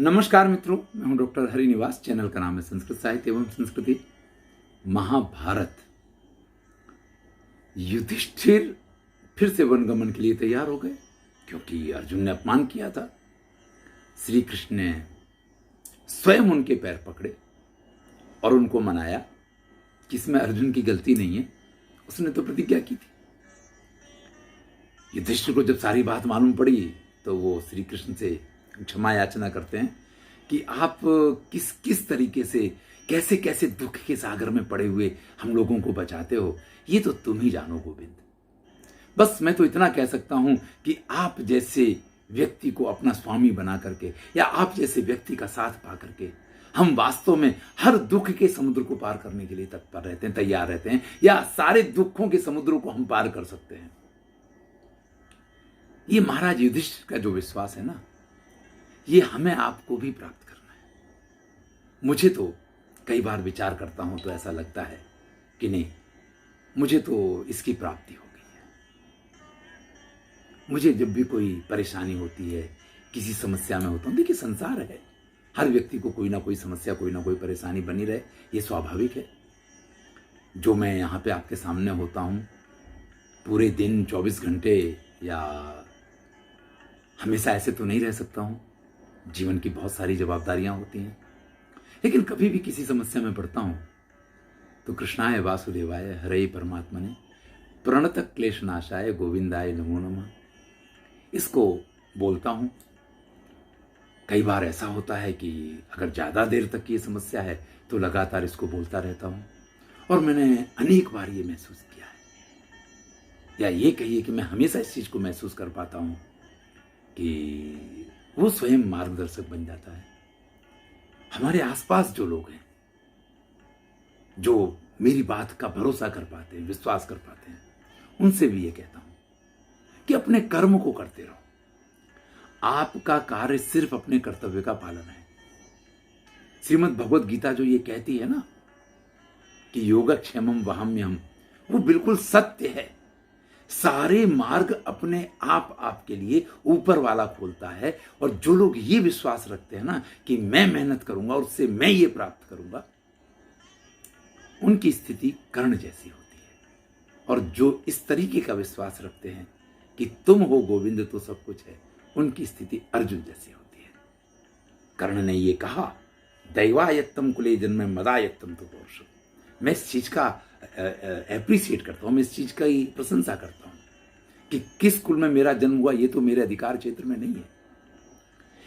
नमस्कार मित्रों, मैं हूं डॉक्टर हरिनिवास। चैनल का नाम है संस्कृत साहित्य एवं संस्कृति। महाभारत। युधिष्ठिर फिर से वनगमन के लिए तैयार हो गए क्योंकि अर्जुन ने अपमान किया था। श्री कृष्ण ने स्वयं उनके पैर पकड़े और उनको मनाया कि इसमें अर्जुन की गलती नहीं है, उसने तो प्रतिज्ञा की थी। युधिष्ठिर को जब सारी बात मालूम पड़ी तो वो श्री कृष्ण से क्षमा याचना करते हैं कि आप किस किस तरीके से कैसे कैसे दुख के सागर में पड़े हुए हम लोगों को बचाते हो, ये तो तुम ही जानो गोविंद। बस मैं तो इतना कह सकता हूं कि आप जैसे व्यक्ति को अपना स्वामी बना करके या आप जैसे व्यक्ति का साथ पा करके हम वास्तव में हर दुख के समुद्र को पार करने के लिए तत्पर रहते हैं, तैयार रहते हैं, या सारे दुखों के समुद्रों को हम पार कर सकते हैं। ये महाराज युधिष्ठिर का जो विश्वास है ना, ये हमें आपको भी प्राप्त करना है। मुझे तो कई बार विचार करता हूं तो ऐसा लगता है कि नहीं, मुझे तो इसकी प्राप्ति हो गई है। मुझे जब भी कोई परेशानी होती है, किसी समस्या में होता हूं, देखिए संसार है, हर व्यक्ति को कोई ना कोई समस्या, कोई ना कोई परेशानी बनी रहे, ये स्वाभाविक है। जो मैं यहां पे आपके सामने होता हूं पूरे दिन 24 घंटे या हमेशा ऐसे तो नहीं रह सकता हूं। जीवन की बहुत सारी जवाबदारियां होती हैं, लेकिन कभी भी किसी समस्या में पड़ता हूं तो कृष्णाय वासुदेवाय हरे परमात्मने प्रणत क्लेशनाशाय गोविंदाय नमो नमः इसको बोलता हूं। कई बार ऐसा होता है कि अगर ज्यादा देर तक ये समस्या है तो लगातार इसको बोलता रहता हूं, और मैंने अनेक बार ये महसूस किया है, या ये कहिए कि मैं हमेशा इस चीज को महसूस कर पाता हूं कि वो स्वयं मार्गदर्शक बन जाता है। हमारे आसपास जो लोग हैं, जो मेरी बात का भरोसा कर पाते हैं, विश्वास कर पाते हैं, उनसे भी ये कहता हूं कि अपने कर्म को करते रहो। आपका कार्य सिर्फ अपने कर्तव्य का पालन है। श्रीमद् भगवद गीता जो ये कहती है ना कि योगक्षेमम वहाम्यहम्, वो बिल्कुल सत्य है। सारे मार्ग अपने आप आपके लिए ऊपर वाला खोलता है, और जो लोग ये विश्वास रखते हैं ना कि मैं मेहनत करूंगा और उससे मैं ये प्राप्त करूंगा, उनकी स्थिति कर्ण जैसी होती है। और जो इस तरीके का विश्वास रखते हैं कि तुम हो गोविंद तो सब कुछ है, उनकी स्थिति अर्जुन जैसी होती है। कर्ण ने ये कहा, दैवायत्तम कुले जन्मे मदायत्तम तो पौरुष। मैं इस चीज का एप्रिशिएट करता हूं, मैं इस चीज का ही प्रशंसा करता हूं कि किस कुल में मेरा जन्म हुआ ये तो मेरे अधिकार क्षेत्र में नहीं है,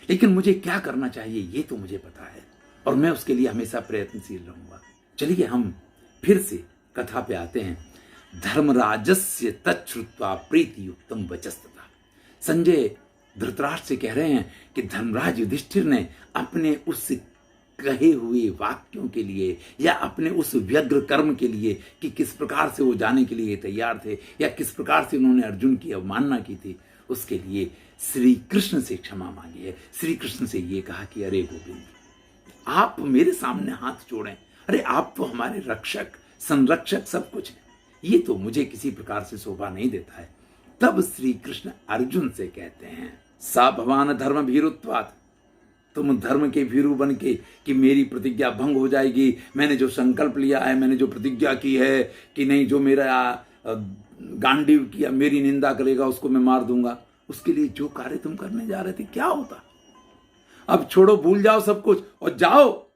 लेकिन मुझे क्या करना चाहिए ये तो मुझे पता है, और मैं उसके लिए हमेशा प्रयत्नशील रहूंगा। चलिए हम फिर से कथा पे आते हैं। धर्मराजस्य तच्छ्रुत्वा प्रीति युक्तम वचस्तथा। संजय धृतराष्ट्र से कह रहे हैं कि धर्मराज युधिष्ठिर ने अपने उस कहे हुए वाक्यों के लिए या अपने उस व्यग्र कर्म के लिए कि किस प्रकार से वो जाने के लिए तैयार थे या किस प्रकार से उन्होंने अर्जुन की अवमानना की थी, उसके लिए श्री कृष्ण से क्षमा मांगी है। श्री कृष्ण से ये कहा कि अरे गोविंद, आप मेरे सामने हाथ जोड़ें, अरे आप तो हमारे रक्षक, संरक्षक, सब कुछ है, ये तो मुझे किसी प्रकार से शोभा नहीं देता है। तब श्री कृष्ण अर्जुन से कहते हैं, सा भवान धर्म भीरुत्वात्, तुम धर्म के भीरू बन के कि मेरी प्रतिज्ञा भंग हो जाएगी, मैंने जो संकल्प लिया है, मैंने जो प्रतिज्ञा की है कि नहीं, जो मेरा गांडीव किया, मेरी निंदा करेगा उसको मैं मार दूंगा, उसके लिए जो कार्य तुम करने जा रहे थे क्या होता। अब छोड़ो, भूल जाओ सब कुछ और जाओ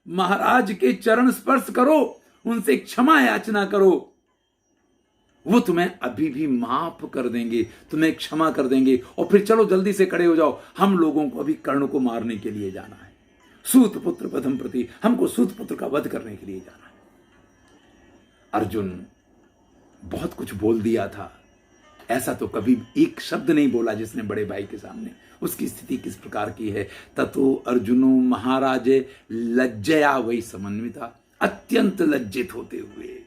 महाराज के चरण स्पर्श करो, उनसे क्षमा याचना करो, वो तुम्हें अभी भी माफ कर देंगे, तुम्हें क्षमा कर देंगे, और फिर चलो जल्दी से खड़े हो जाओ, हम लोगों को अभी कर्ण को मारने के लिए जाना है। सूत पुत्र वधम प्रति, हमको सूत पुत्र का वध करने के लिए जाना है। अर्जुन बहुत कुछ बोल दिया था, ऐसा तो कभी एक शब्द नहीं बोला जिसने बड़े भाई के सामने। उसकी स्थिति किस प्रकार की है। ततो अर्जुनो महाराज लज्जया वही समन्विता, अत्यंत लज्जित होते हुए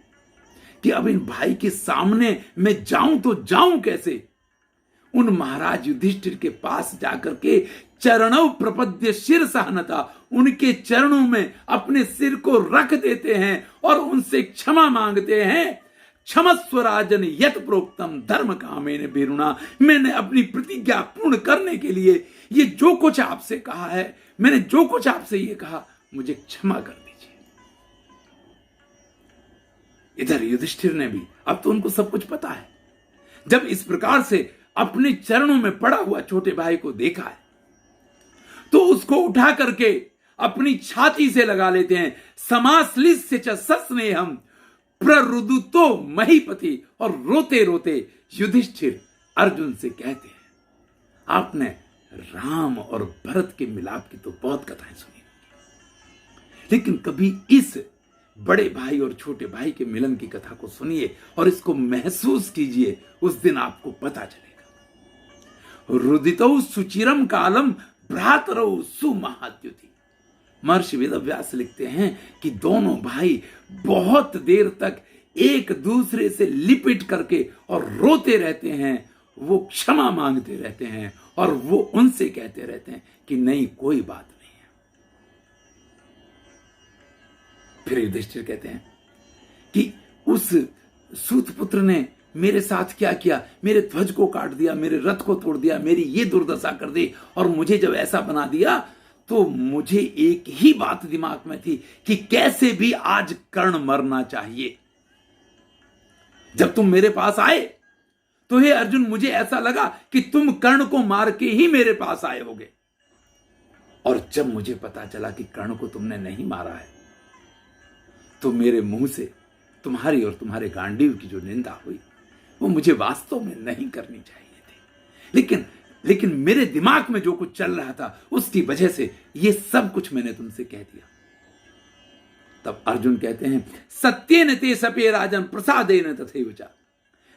कि अब इन भाई के सामने मैं जाऊं तो जाऊं कैसे, उन महाराज युधिष्ठिर के पास जाकर के चरणों प्रपद्य शिर सहनता, उनके चरणों में अपने सिर को रख देते हैं और उनसे क्षमा मांगते हैं। क्षमस्व राजन यत प्रोक्तम धर्म कामेन भीरुणा, मैंने अपनी प्रतिज्ञा पूर्ण करने के लिए ये जो कुछ आपसे कहा है, मैंने जो कुछ आपसे ये कहा, मुझे क्षमा कर दीजिए। इधर युधिष्ठिर ने भी, अब तो उनको सब कुछ पता है, जब इस प्रकार से अपने चरणों में पड़ा हुआ छोटे भाई को देखा है तो उसको उठा करके अपनी छाती से लगा लेते हैं। समाश्लिष्य च सस्नेहम प्ररुदुतो महीपति। और रोते रोते युधिष्ठिर अर्जुन से कहते हैं, आपने राम और भरत के मिलाप की तो बहुत कथाएं सुनी, लेकिन कभी इस बड़े भाई और छोटे भाई के मिलन की कथा को सुनिए और इसको महसूस कीजिए, उस दिन आपको पता चलेगा। रुदितौ सुचिरम कालम भ्रातरौ सुमहाद्युति। महर्षि वेदव्यास लिखते हैं कि दोनों भाई बहुत देर तक एक दूसरे से लिपट करके और रोते रहते हैं, वो क्षमा मांगते रहते हैं और वो उनसे कहते रहते हैं कि नहीं, कोई बात नहीं है। फिर युधिष्ठिर कहते हैं कि उस सूतपुत्र ने मेरे साथ क्या किया, मेरे ध्वज को काट दिया, मेरे रथ को तोड़ दिया, मेरी ये दुर्दशा कर दी, और मुझे जब ऐसा बना दिया तो मुझे एक ही बात दिमाग में थी कि कैसे भी आज कर्ण मरना चाहिए। जब तुम मेरे पास आए तो हे अर्जुन, मुझे ऐसा लगा कि तुम कर्ण को मार के ही मेरे पास आए होगे, और जब मुझे पता चला कि कर्ण को तुमने नहीं मारा है तो मेरे मुंह से तुम्हारी और तुम्हारे गांडीव की जो निंदा हुई वो मुझे वास्तव में नहीं करनी चाहिए थी, लेकिन मेरे दिमाग में जो कुछ चल रहा था उसकी वजह से ये सब कुछ मैंने तुमसे कह दिया। तब अर्जुन कहते हैं, सत्येन ते सपे राजन प्रसादेन तथैव च।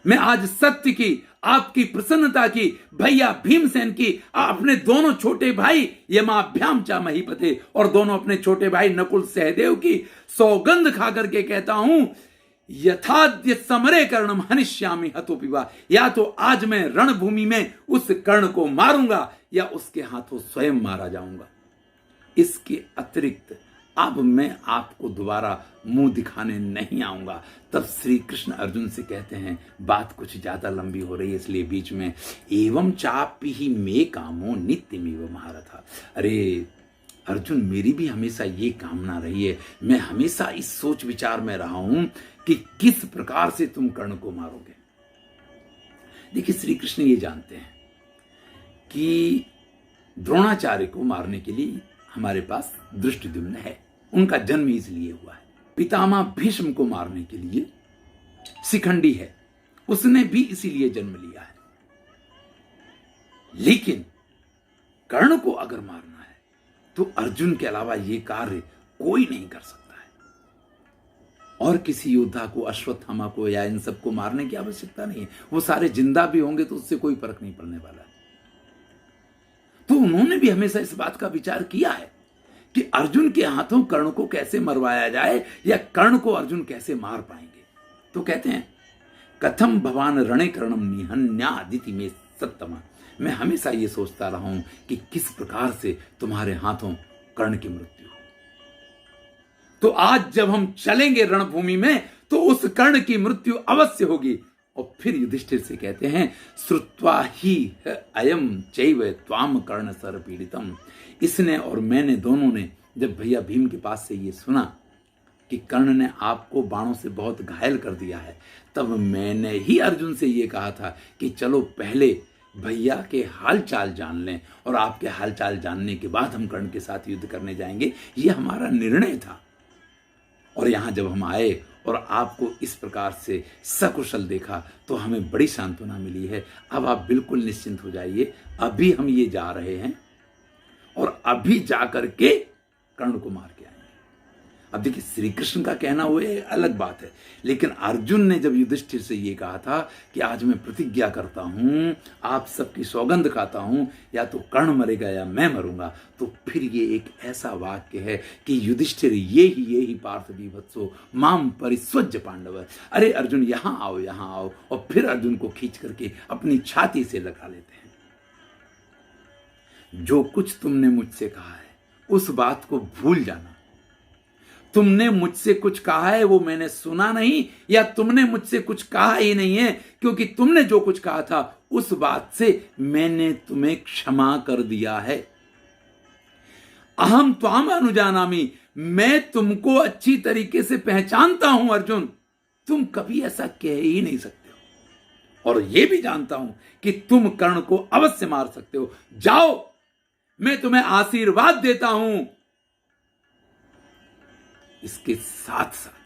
मैं आज सत्य की, आपकी प्रसन्नता की, भैया भीमसेन की, अपने दोनों छोटे भाई यमाभ्याम चा महीपते, और दोनों अपने छोटे भाई नकुल सहदेव की सौगंध खा करके कहता हूं, यथाद्य समरे कर्णम हनिष्यामि हतोपिवा। या तो आज मैं रणभूमि में उस कर्ण को मारूंगा या उसके हाथों स्वयं मारा जाऊंगा। इसके अतिरिक्त अब मैं आपको दोबारा मुंह दिखाने नहीं आऊंगा। तब श्री कृष्ण अर्जुन से कहते हैं, बात कुछ ज्यादा लंबी हो रही है इसलिए बीच में, एवं चापि ही मे कामो नित्यमेव महारथा। अरे अर्जुन, मेरी भी हमेशा ये कामना रही है, मैं हमेशा इस सोच विचार में रहा हूं कि किस प्रकार से तुम कर्ण को मारोगे। देखिए, श्री कृष्ण ये जानते हैं कि द्रोणाचार्य को मारने के लिए हमारे पास धृष्टद्युम्न है, उनका जन्म इसलिए हुआ है। पितामह भीष्म को मारने के लिए शिखंडी है, उसने भी इसीलिए जन्म लिया है। लेकिन कर्ण को अगर मारना है तो अर्जुन के अलावा यह कार्य कोई नहीं कर सकता है, और किसी योद्धा को, अश्वत्थामा को या इन सबको मारने की आवश्यकता नहीं है। वो सारे जिंदा भी होंगे तो उससे कोई फर्क नहीं पड़ने वाला है। तो उन्होंने भी हमेशा इस बात का विचार किया है कि अर्जुन के हाथों कर्ण को कैसे मरवाया जाए या कर्ण को अर्जुन कैसे मार पाएंगे। तो कहते हैं, कथम भवान रणे कर्णम निहन्यादिति में सत्तमा। मैं हमेशा ये सोचता रहा हूं कि किस प्रकार से तुम्हारे हाथों कर्ण की मृत्यु हो। तो आज जब हम चलेंगे रणभूमि में तो उस कर्ण की मृत्यु अवश्य होगी। और फिर युधिष्ठिर से कहते हैं, श्रुत्वा ही अयम चैव त्वाम कर्ण सर पीड़ितम। इसने और मैंने दोनों ने जब भैया भीम के पास से ये सुना कि कर्ण ने आपको बाणों से बहुत घायल कर दिया है, तब मैंने ही अर्जुन से ये कहा था कि चलो पहले भैया के हालचाल जान लें और आपके हालचाल जानने के बाद हम कर्ण के साथ युद्ध करने जाएंगे। ये हमारा निर्णय था। और यहां जब हम आए और आपको इस प्रकार से सकुशल देखा तो हमें बड़ी सांत्वना मिली है। अब आप बिल्कुल निश्चिंत हो जाइए, अभी हम ये जा रहे हैं और अभी जाकर के कर्ण को मार के आएंगे। अब देखिए, श्री कृष्ण का कहना वो अलग बात है, लेकिन अर्जुन ने जब युधिष्ठिर से ये कहा था कि आज मैं प्रतिज्ञा करता हूं, आप सबकी सौगंध खाता हूं, या तो कर्ण मरेगा या मैं मरूंगा, तो फिर ये एक ऐसा वाक्य है कि युधिष्ठिर ये ही पार्थ विभत्सो माम परिस्वज्य पांडव। अरे अर्जुन, यहां आओ, यहां आओ। और फिर अर्जुन को खींच करके अपनी छाती से लगा लेते हैं। जो कुछ तुमने मुझसे कहा है उस बात को भूल जाना। तुमने मुझसे कुछ कहा है वो मैंने सुना नहीं, या तुमने मुझसे कुछ कहा ही नहीं है, क्योंकि तुमने जो कुछ कहा था उस बात से मैंने तुम्हें क्षमा कर दिया है। अहम त्वाम अनुजानामि, मैं तुमको अच्छी तरीके से पहचानता हूं अर्जुन, तुम कभी ऐसा कह ही नहीं सकते हो। और यह भी जानता हूं कि तुम कर्ण को अवश्य मार सकते हो। जाओ, मैं तुम्हें आशीर्वाद देता हूं। इसके साथ साथ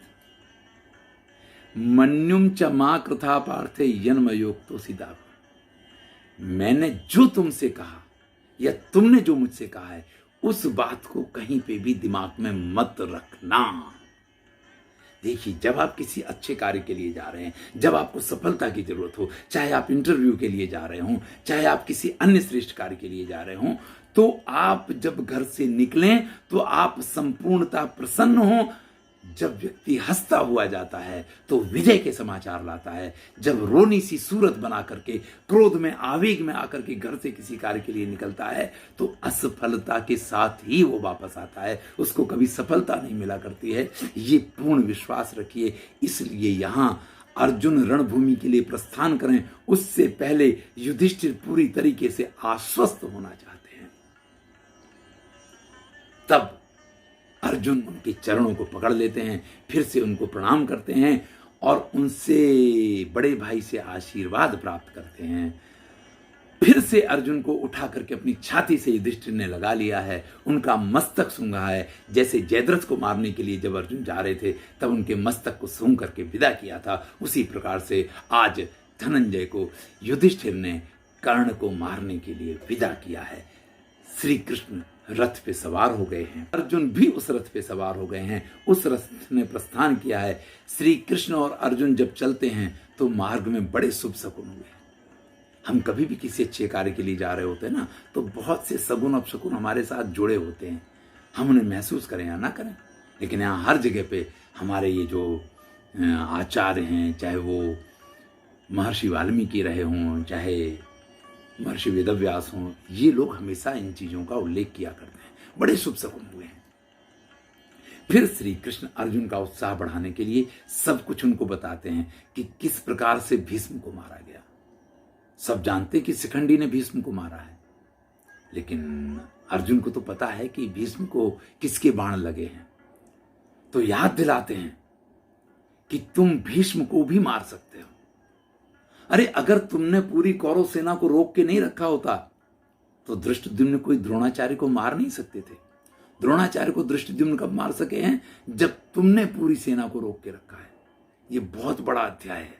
मन्युम च मा कृथा पार्थे यन्मयोग तो सीधा, मैंने जो तुमसे कहा या तुमने जो मुझसे कहा है उस बात को कहीं पे भी दिमाग में मत रखना। देखिए, जब आप किसी अच्छे कार्य के लिए जा रहे हैं, जब आपको सफलता की जरूरत हो, चाहे आप इंटरव्यू के लिए जा रहे हो, चाहे आप किसी अन्य श्रेष्ठ कार्य के लिए जा रहे हो, तो आप जब घर से निकलें तो आप संपूर्णता प्रसन्न हो। जब व्यक्ति हंसता हुआ जाता है तो विजय के समाचार लाता है। जब रोनी सी सूरत बना करके, क्रोध में, आवेग में आकर के घर से किसी कार्य के लिए निकलता है तो असफलता के साथ ही वो वापस आता है, उसको कभी सफलता नहीं मिला करती है। ये पूर्ण विश्वास रखिए। इसलिए यहां अर्जुन रणभूमि के लिए प्रस्थान करें उससे पहले युधिष्ठिर पूरी तरीके से आश्वस्त होना चाहते हैं। तब अर्जुन उनके चरणों को पकड़ लेते हैं, फिर से उनको प्रणाम करते हैं और उनसे, बड़े भाई से आशीर्वाद प्राप्त करते हैं। फिर से अर्जुन को उठा करके अपनी छाती से युधिष्ठिर ने लगा लिया है, उनका मस्तक सूंघा है। जैसे जयद्रथ को मारने के लिए जब अर्जुन जा रहे थे तब उनके मस्तक को सूंघ करके विदा किया था, उसी प्रकार से आज धनंजय को युधिष्ठिर ने कर्ण को मारने के लिए विदा किया है। श्री कृष्ण रथ पे सवार हो गए हैं, अर्जुन भी उस रथ पे सवार हो गए हैं, उस रथ ने प्रस्थान किया है। श्री कृष्ण और अर्जुन जब चलते हैं तो मार्ग में बड़े शुभ शकुन हुए। हम कभी भी किसी अच्छे कार्य के लिए जा रहे होते हैं ना, तो बहुत से सगुन अपशकुन हमारे साथ जुड़े होते हैं, हम उन्हें महसूस करें या ना करें। लेकिन यहाँ हर जगह पे हमारे ये जो आचार्य हैं, चाहे वो महर्षि वाल्मीकि रहे हों, चाहे महर्षि वेदव्यास हों, ये लोग हमेशा इन चीजों का उल्लेख किया करते हैं। बड़े शुभ शकुन हुए हैं। फिर श्री कृष्ण अर्जुन का उत्साह बढ़ाने के लिए सब कुछ उनको बताते हैं कि किस प्रकार से भीष्म को मारा गया। सब जानते हैं कि शिखंडी ने भीष्म को मारा है, लेकिन अर्जुन को तो पता है कि भीष्म को किसके बाण लगे हैं। तो याद दिलाते हैं कि तुम भीष्म को भी मार सकते हो। अरे, अगर तुमने पूरी कौरव सेना को रोक के नहीं रखा होता तो धृष्टद्युम्न कोई द्रोणाचार्य को मार नहीं सकते थे। द्रोणाचार्य को धृष्टद्युम्न कब मार सके हैं? जब तुमने पूरी सेना को रोक के रखा है। ये बहुत बड़ा अध्याय है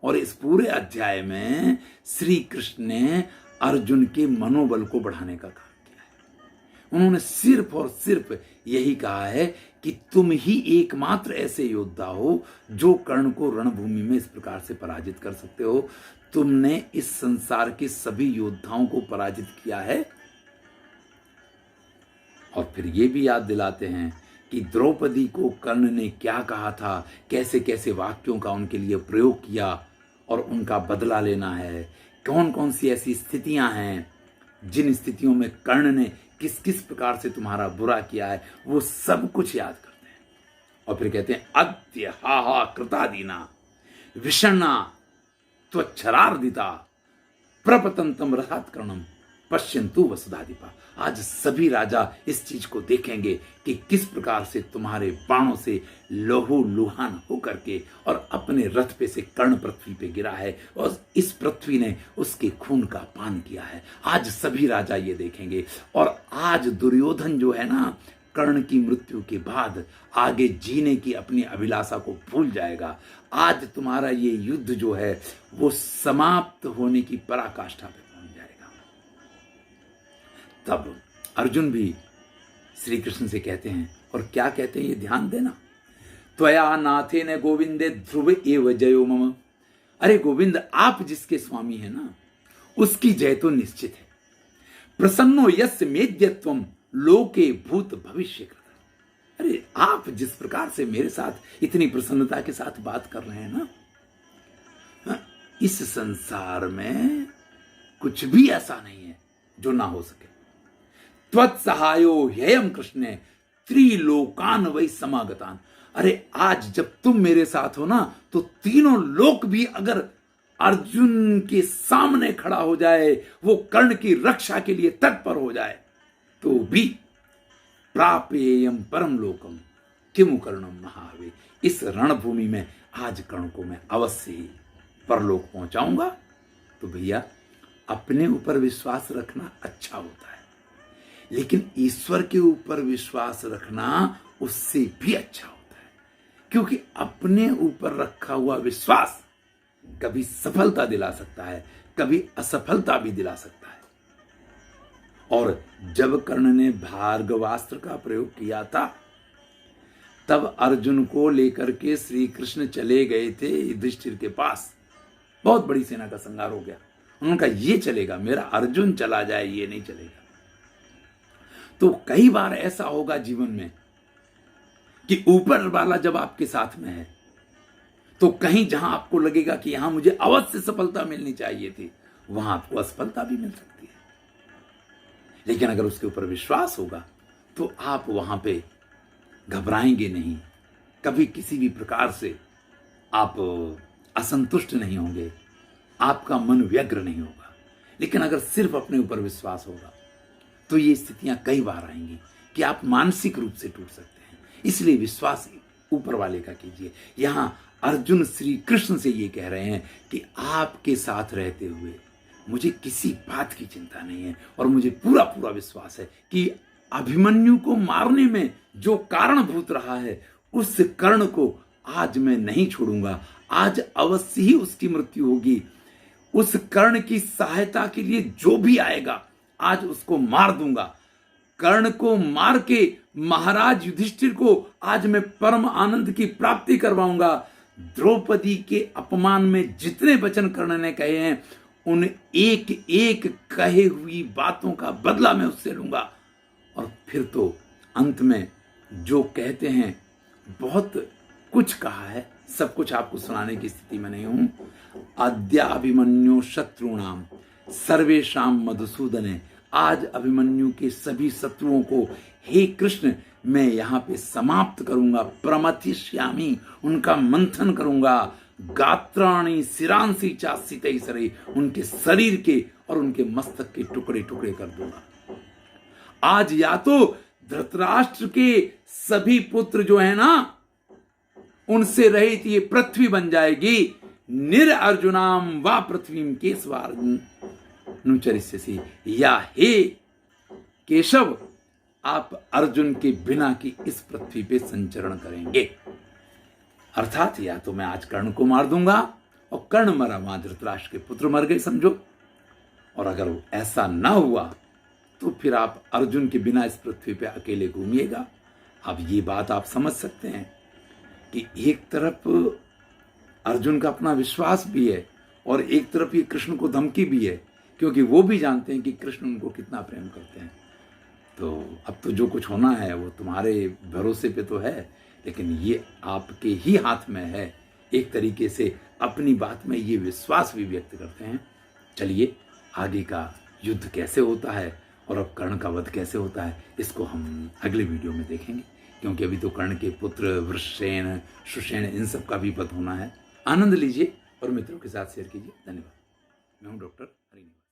और इस पूरे अध्याय में श्री कृष्ण ने अर्जुन के मनोबल को बढ़ाने का काम किया है। उन्होंने सिर्फ और सिर्फ यही कहा है कि तुम ही एकमात्र ऐसे योद्धा हो जो कर्ण को रणभूमि में इस प्रकार से पराजित कर सकते हो। तुमने इस संसार के सभी योद्धाओं को पराजित किया है। और फिर ये भी याद दिलाते हैं कि द्रौपदी को कर्ण ने क्या कहा था, कैसे कैसे वाक्यों का उनके लिए प्रयोग किया और उनका बदला लेना है। कौन कौन सी ऐसी स्थितियां हैं जिन स्थितियों में कर्ण ने किस किस प्रकार से तुम्हारा बुरा किया है, वो सब कुछ याद करते हैं। और फिर कहते हैं अद्य हा कृतादीना विषण्णा त्वच्छरार्दिता प्रपतंतम रथात् कर्णम पश्यन्तु वसुधाधिपा। आज सभी राजा इस चीज को देखेंगे कि किस प्रकार से तुम्हारे बाणों से लहू लुहान होकर के और अपने रथ पे से कर्ण पृथ्वी पे गिरा है और इस पृथ्वी ने उसके खून का पान किया है। आज सभी राजा ये देखेंगे। और आज दुर्योधन जो है ना, कर्ण की मृत्यु के बाद आगे जीने की अपनी अभिलाषा को भूल जाएगा। आज तुम्हारा ये युद्ध जो है वो समाप्त होने की पराकाष्ठा पे पहुंच जाएगा। तब अर्जुन भी श्री कृष्ण से कहते हैं, और क्या कहते हैं ये ध्यान देना, त्वया नाथेन गोविंदे ध्रुव एव जयो मम। अरे गोविंद, आप जिसके स्वामी हैं ना, उसकी जय तो निश्चित है। प्रसन्नो यस्य मेद्यत्वम लोके भूत भविष्य कृत। अरे, आप जिस प्रकार से मेरे साथ इतनी प्रसन्नता के साथ बात कर रहे हैं ना, इस संसार में कुछ भी ऐसा नहीं है जो ना हो सके। त्वत्सहायो ह्ययम कृष्णे त्रिलोकान वै समागतान। अरे आज जब तुम मेरे साथ हो ना, तो तीनों लोक भी अगर अर्जुन के सामने खड़ा हो जाए, वो कर्ण की रक्षा के लिए तत्पर हो जाए, तो भी प्रापेयम परम लोकम किमु कर्णम महावे। इस रणभूमि में आज कर्ण को मैं अवश्य ही परलोक पहुंचाऊंगा। तो भैया, अपने ऊपर विश्वास रखना अच्छा होता है, लेकिन ईश्वर के ऊपर विश्वास रखना उससे भी अच्छा होता है, क्योंकि अपने ऊपर रखा हुआ विश्वास कभी सफलता दिला सकता है, कभी असफलता भी दिला सकता है। और जब कर्ण ने भार्गवास्त्र का प्रयोग किया था, तब अर्जुन को लेकर के श्री कृष्ण चले गए थे युधिष्ठिर के पास। बहुत बड़ी सेना का संहार हो गया। उन्होंने कहा ये चलेगा, मेरा अर्जुन चला जाए ये नहीं चलेगा। तो कई बार ऐसा होगा जीवन में कि ऊपर वाला जब आपके साथ में है, तो कहीं जहां आपको लगेगा कि यहां मुझे अवश्य सफलता मिलनी चाहिए थी, वहां आपको असफलता भी मिल सकती है। लेकिन अगर उसके ऊपर विश्वास होगा तो आप वहां पे घबराएंगे नहीं, कभी किसी भी प्रकार से आप असंतुष्ट नहीं होंगे, आपका मन व्यग्र नहीं होगा। लेकिन अगर सिर्फ अपने ऊपर विश्वास होगा तो ये स्थितियां कई बार आएंगी कि आप मानसिक रूप से टूट सकते हैं। इसलिए विश्वास ऊपर वाले का कीजिए। यहां अर्जुन श्री कृष्ण से ये कह रहे हैं कि आपके साथ रहते हुए मुझे किसी बात की चिंता नहीं है, और मुझे पूरा पूरा विश्वास है कि अभिमन्यु को मारने में जो कारणभूत रहा है, उस कर्ण को आज मैं नहीं छोड़ूंगा। आज अवश्य ही उसकी मृत्यु होगी। उस कर्ण की सहायता के लिए जो भी आएगा, आज उसको मार दूंगा। कर्ण को मार के महाराज युधिष्ठिर को आज मैं परम आनंद की प्राप्ति करवाऊंगा। द्रौपदी के अपमान में जितने वचन कर्ण ने कहे हैं, उन एक एक कहे हुई बातों का बदला मैं उससे लूंगा। और फिर तो अंत में जो कहते हैं, बहुत कुछ कहा है, सब कुछ आपको सुनाने की स्थिति में नहीं हूं। अद्याभिमन्यु शत्रुणाम सर्वेशाम मधुसूदने। आज अभिमन्यु के सभी शत्रुओं को हे कृष्ण मैं यहां पे समाप्त करूंगा। प्रमथिष्यामि, उनका मंथन करूंगा। गात्राणि सिरांसी चासितै सरे, उनके शरीर के और उनके मस्तक के टुकड़े टुकड़े कर दूंगा। आज या तो धृतराष्ट्र के सभी पुत्र जो है ना, उनसे रहित ये पृथ्वी बन जाएगी। निर्अर्जुनाम वा पृथ्वीम केशवार्जुनुचरिष्यसि, या हे केशव आप अर्जुन के बिना की इस पृथ्वी पे संचरण करेंगे। अर्थात या तो मैं आज कर्ण को मार दूंगा, और कर्ण मरा, वहां धृतराष्ट्र के पुत्र मर गए समझो। और अगर ऐसा ना हुआ तो फिर आप अर्जुन के बिना इस पृथ्वी पे अकेले घूमिएगा। अब ये बात आप समझ सकते हैं कि एक तरफ अर्जुन का अपना विश्वास भी है, और एक तरफ ये कृष्ण को धमकी भी है, क्योंकि वो भी जानते हैं कि कृष्ण उनको कितना प्रेम करते हैं। तो अब तो जो कुछ होना है वो तुम्हारे भरोसे पे तो है, लेकिन ये आपके ही हाथ में है। एक तरीके से अपनी बात में ये विश्वास भी व्यक्त करते हैं। चलिए, आगे का युद्ध कैसे होता है और अब कर्ण का वध कैसे होता है, इसको हम अगले वीडियो में देखेंगे, क्योंकि अभी तो कर्ण के पुत्र वृषसेन, सुषेण, इन सब का भी वध होना है। आनंद लीजिए और मित्रों के साथ शेयर कीजिए। धन्यवाद। मैं हूं डॉक्टर हरिनिवास।